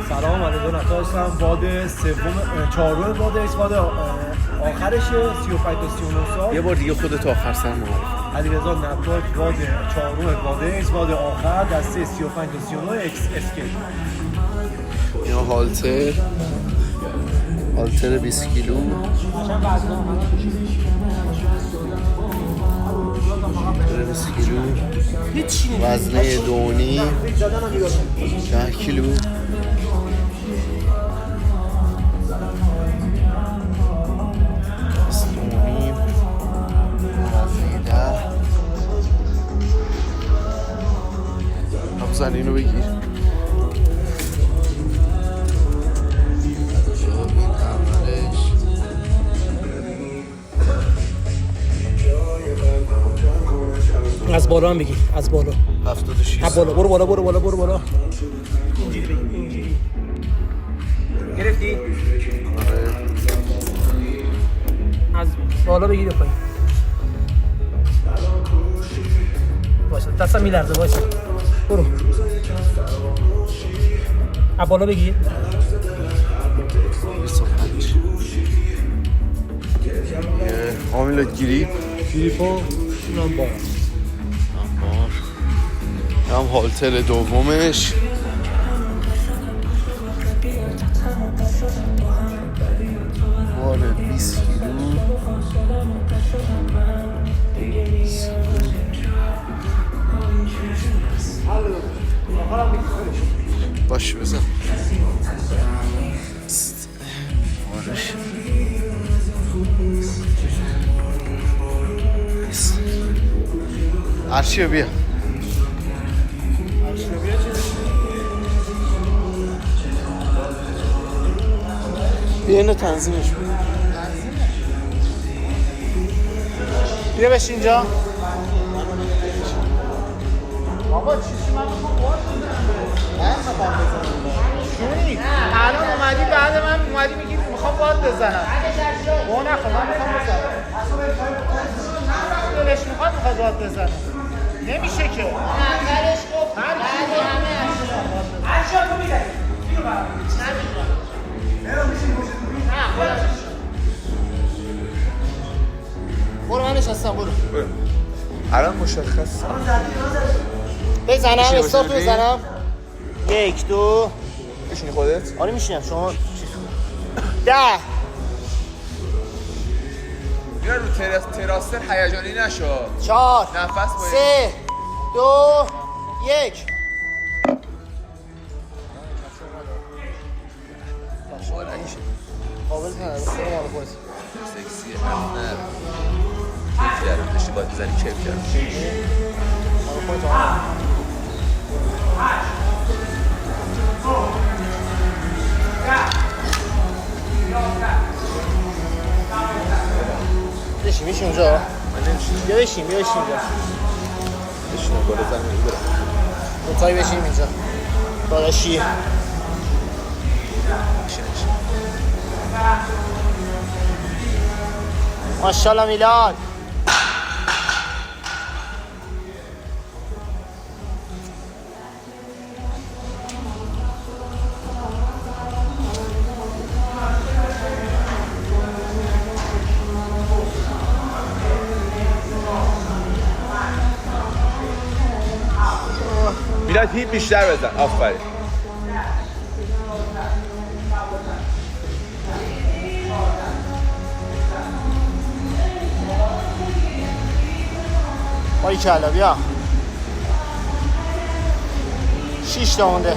سلام علیکم. دو نفر هستم. باد چهارم باد اکس باد آخرش 35 تا 39 سال. یه بار دیگه خودت آخر سر معرفی. علیرضا نبات باد چهارم باد اکس باد آخر دسته 35 تا 39 اکس اسکیت. اینا هالتر 20 کیلو. وزنه 2.5 10 کیلو. زن اینو بگیر. این اولش از بالا هم بگیر. از بالا 76 بالا. برو بالا برو بالا برو بالا. اینجوری بگیر. اینجوری گرفتی؟ از بالا بگیر پایین. باشه دستم میلرزه. باشه برو. از بالا بگیر. 25 آمیلت گیری فیلیپا اینم بار هم هالتر دومش. بار 20 کیلو. باشه بزن. بارش ارشیو بیا. بیا اینو تنظیمش بیا. بیا بش اینجا. بابا چیزی من میخوام باید بزنم. الان اومدی بعد من اومدی میگی میخوام باید بزنم. با نخواه من میخوام بزنم. دلش میخواد باید بزنم. نمیشه که. اولش گفت بعد همه اشیا تو میزنی. برو من نشستم. برو الان مشخص بزنم. استاپ بزنم. 1 2 بشینی خودت؟ آره میشینم. شما 10 بیا رو تراستر هیجانی نشو. 4 نفس باید 3 2 1 قابل کنه. سلام علیکم. سکسی همه کیف کردم. داشتی باید بزنی کیف کردم. بشیم میشه اونجا. من نمیشینم. بیا بشیم اینجا. بشینم بالا زمین برم. دوتایی بشیم اینجا. داداشی ماشاءالله میلاد. میلاد هیپ بیشتر بزن. آفرین. بایی کلا بیا. 6 تا مونده.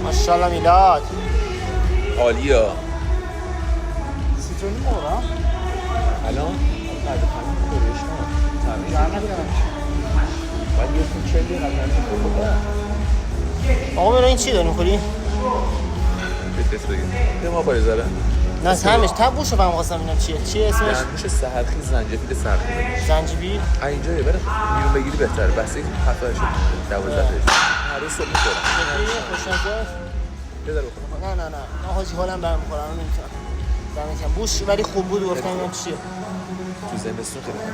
ماشاءالله میلاد. عالیه. سیترونی مورم الان بعد همین کورش نه باید یه خون چلی قدرمی آقا این چی داریم خوری؟ بهت بگیم یه ما باید زره نه همش تبوشو فهم خواستم ببینم چیه اسمش؟ دنموش سحرخیز زنجفیل سرخیز زنجبیل؟ اینجا یه بره بیرون بگیری بهتره بس یک هفته شد 12 هر روز صبح میخورم خوشنجاست؟ بذار بخورم نه حاجی حالم برمیخورم نمیتونم دمت گرم. بوش ولی خوب بود گفتم اینم چیه. تو زمستون خیلی خوب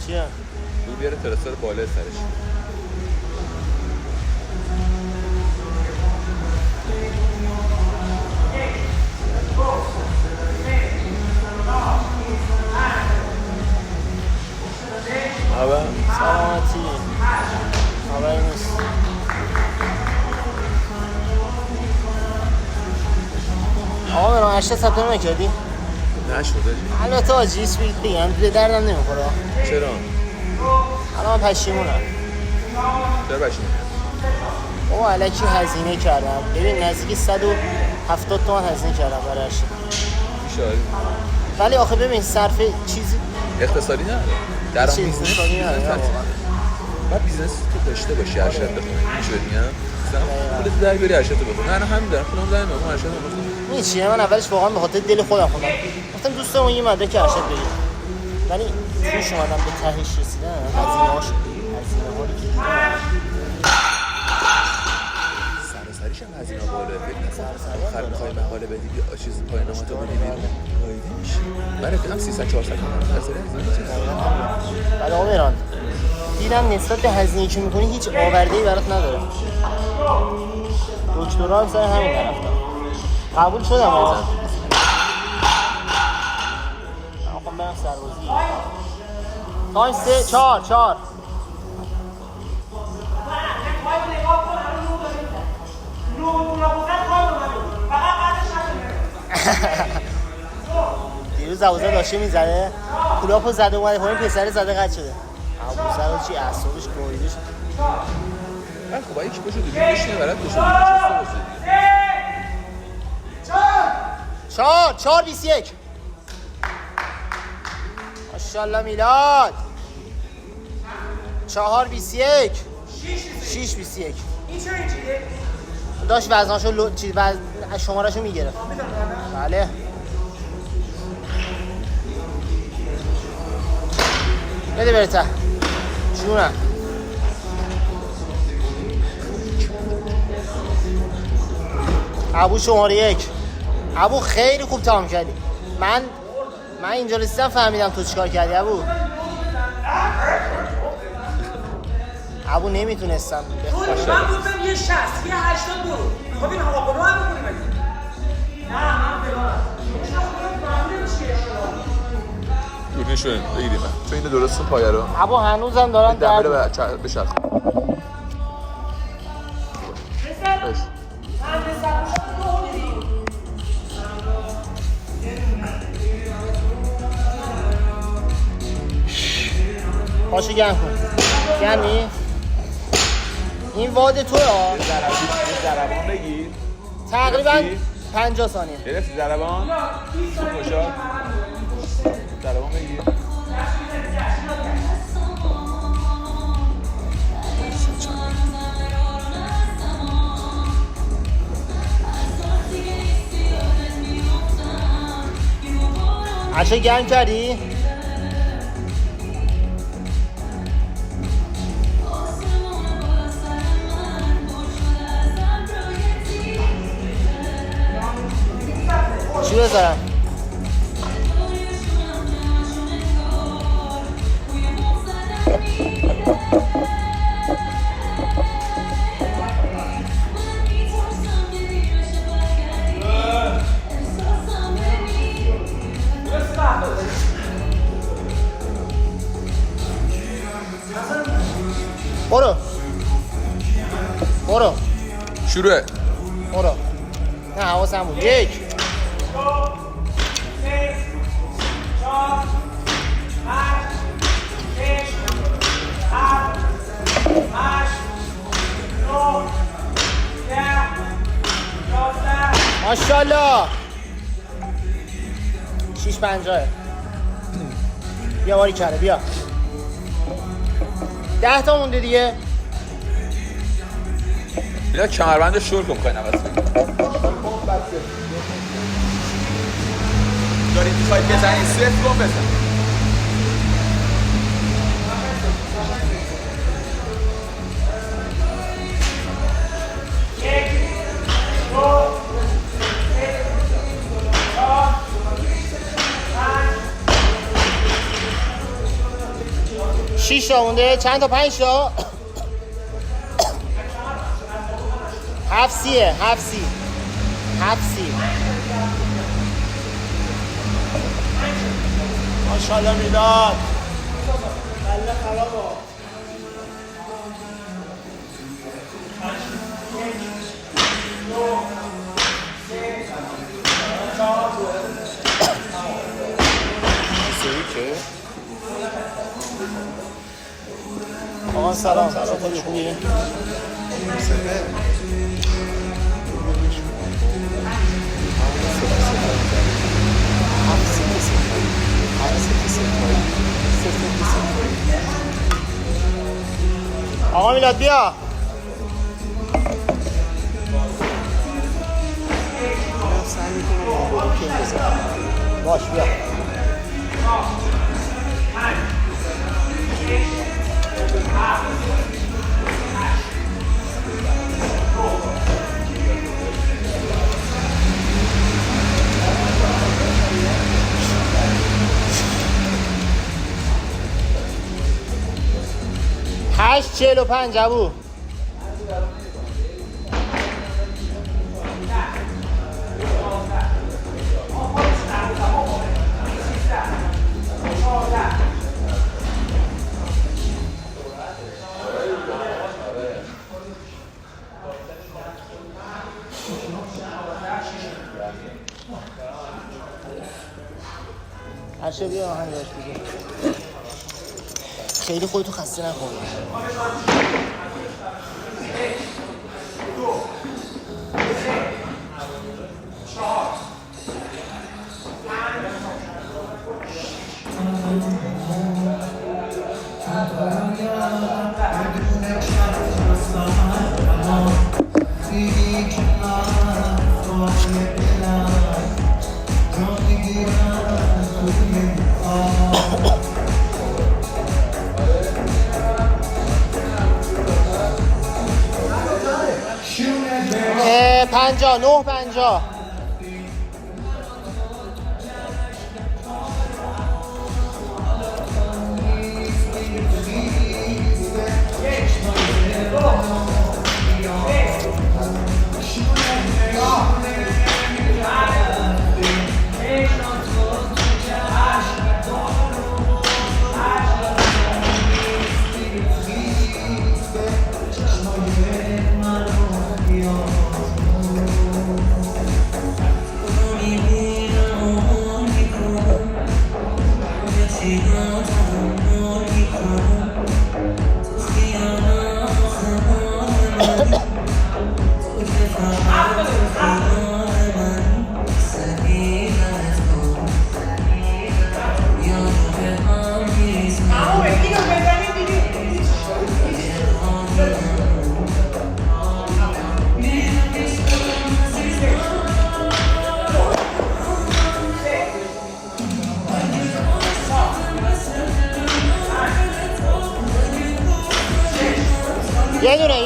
چیه؟ بو بیاره ترسر بالا سرش. سلامتی خبری نیست. آقا برام 8 ثبت نام کردی؟ نشده. البته آجی اسپریت بگم به دردم نمیخوره. چرا؟ الان من پشیمونم. چرا پشیمونی؟ او الکی هزینه کردم. ببین نزدیک 170 تومن هزینه کردم برای ارشد. میشه. ولی آخه ببین صرف چیزی اقتصادی نه. درآمد بیزنس اقتصادی نه. بعد بیزنس تو داشته باشی ارشد بخونی. میشه میگم. مثلا خودت در بیاری ارشد بخونی. من همین دارم خودم در میام ارشد بخونم. می‌چینه من اولش واقعا به خاطر دل خودم خوندم. گفتم دوستمون یه مدرک ارشد بگیر. ولی توش اومدم به تهش رسیدن هزینه‌هاش هزینه‌هایی که سریش هم هزینه بالا فکر نکنم. آخر می‌خوای مقاله بدی یا چیز پایان‌نامه‌تو بدی قایده میشی. من رفتم 300 400 تومن هزینه بعد آقا میران دیدم نسبت به هزینه‌ای که می‌کنی هیچ آورده‌ای برات نداره. دکترا هم سر همین رفتم. قبول شدم آقا. من خب برم سربازی. تایم 3 4 دیروز دوازده داشته میزده کلاپو زده اومده پایین پسر زده قد شده ابوذر چی اعصابش گویده شد. من خب یکی باشو دیگه بشینه برات بشه 4 ماشاءالله میلاد 4 21 6 21 این چه اینجوریه؟ داشت وزناشو شمارهشو میگرفت. بله بده برتا جونم. ابو شماره 1 ابو خیلی خوب تمام کردی. من اینجا رسیدم فهمیدم تو چیکار کردی ابو. ابو نمیتونستم من گفتم یه 60 یه 80 برو. خب این هواپیما هم بکنیم اگه نه من فلانم دورنشون بگیریم من تو اینو درستون پایه رو ابو هنوزم دارن دبره بشرخ پاشو گرم کن. گرمی؟ این واد توه ها. ضربان بگیر تقریبا 50 ثانیه. گرفتی ضربان؟ خوب باشد ضربان بگیر عشق گرم کردی؟ چی بذارم؟ برو شروعه برو. نه حواسم بود. 1 ماشاءالله 650 بیا باری کرده بیا 10 تا مونده دیگه اینا کمربند شل کن می‌خواین عوض کنید. دارید می‌خواید بزنید صفر کن بزن. شیش تا مونده. چند تا؟ 5 تا. 7 ماشاءالله میلاد بله خرابا آقا سلام. چطوری؟ خوبی؟ آقا میلاد بیا. باش بیا. هشت 45 ابو. هرچه بیا آهنگ داشت بگه خیلی خودتو خسته نکن. پنجاه 950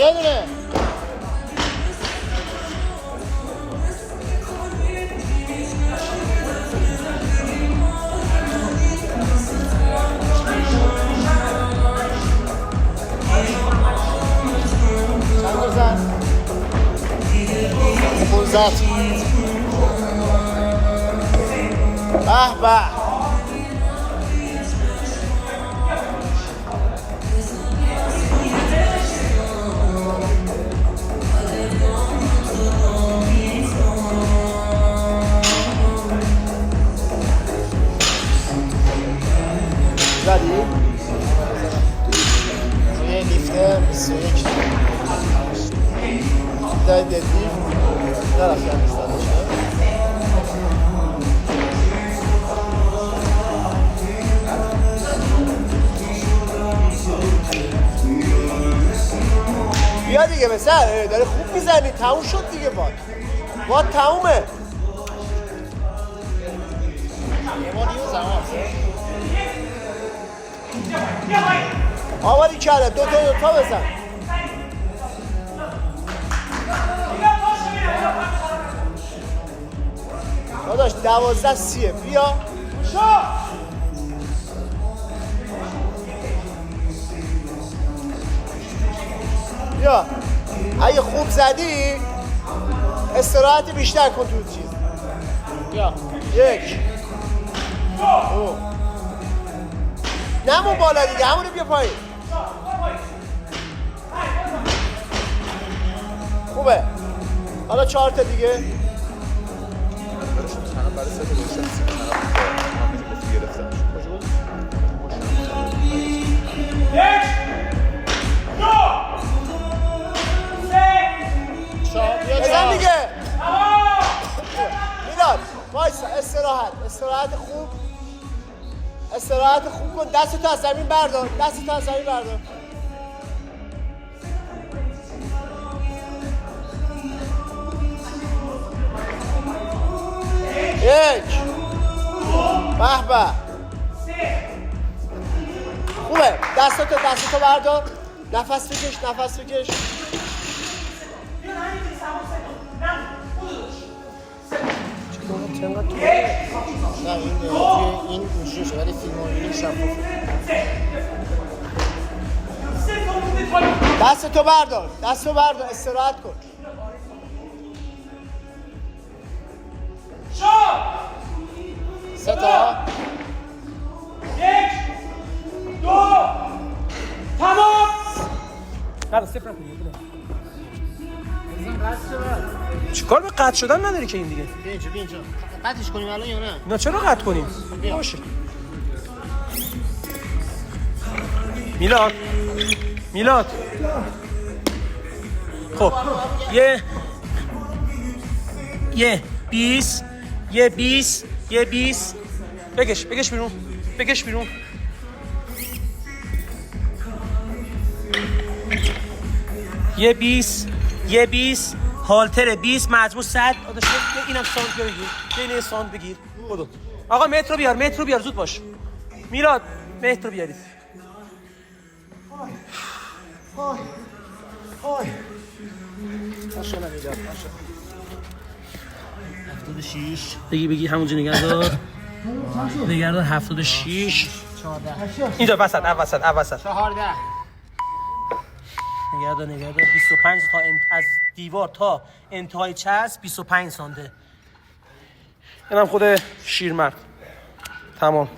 یه دونه چند زن 15 به به زدی؟ روی لیفته 21 دای دیدی؟ نرفتن استادش بیا دیگه مثلا داره خوب میزنی تموم شد دیگه باد تمومه یه بار دیگه زمان آواری کرده دو تا بزن داداش 12-30 بیا بیا اگه خوب زدی استراحت بیشتر کن تو چیز بیا 1 2 نمون بالا دیگه همونو بیا پایین خوبه حالا 4 تا دیگه منم برای 3 تا گذاشتم 30 تا همونجا گفتی گرفتم بزن دیگه میلاد وایسا استراحت خوب کن دستتو از زمین بردار 1 به به خوبه دستتو بردار نفس بکش نه این اینجوری شد ولی فیلم این شفاف دستتو بردار استراحت کن سه تا 1 2 تمام نه صفر نکنید چیکار به قطع شدن نداری که این دیگه بیا اینجا قطعش کنیم الان یا نه نه چرا قطع کنیم باشه میلاد خب یه 20 بکش بیرون یه 20 هالتر 20 مجموع 100 داداش اینم ساند بگیر این ساند بگیر بدو آقا متر بیار زود باش میلاد متر بیارید ماشاءالله میلاد 76 بگی همونجا نگه دار 76 اینجا وسط 14 نگه دار 25 تا از دیوار تا انتهای چسب 25 سانته اینم خود شیرمرد تمام